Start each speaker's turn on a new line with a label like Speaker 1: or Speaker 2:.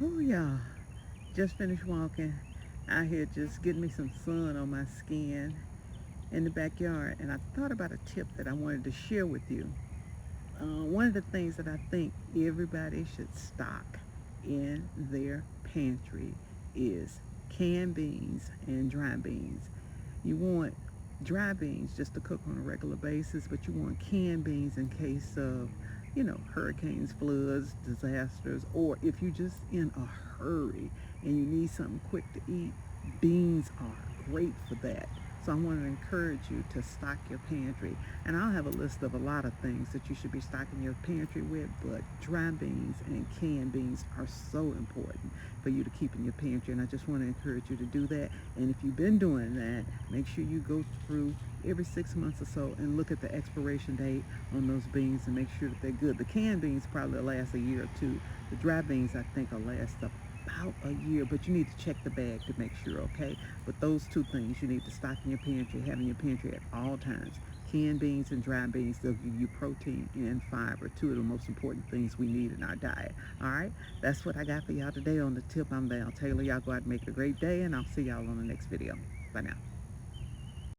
Speaker 1: Oh yeah, just finished walking out here, just getting me some sun on my skin in the backyard, and I thought about a tip that I wanted to share with you. One of the things that I think everybody should stock in their pantry is canned beans and dry beans. You want dry beans just to cook on a regular basis, but you want canned beans in case of, hurricanes, floods, disasters, or if you're just in a hurry and you need something quick to eat, beans are great for that. So I want to encourage you to stock your pantry. And I'll have a list of a lot of things that you should be stocking your pantry with, but dry beans and canned beans are so important for you to keep in your pantry. And I just want to encourage you to do that. And if you've been doing that, make sure you go through every 6 months or so and look at the expiration date on those beans and make sure that they're good. The canned beans probably last a year or two. The dry beans, I think, will last about a year, but you need to check the bag to make sure, okay? But those two things you need to stock in your pantry, have in your pantry at all times. Canned beans and dry beans, they'll give you protein and fiber, two of the most important things we need in our diet. All right, that's what I got for y'all today on the tip. I'm Val Taylor. Y'all go out and make a great day, and I'll see y'all on the next video. Bye now.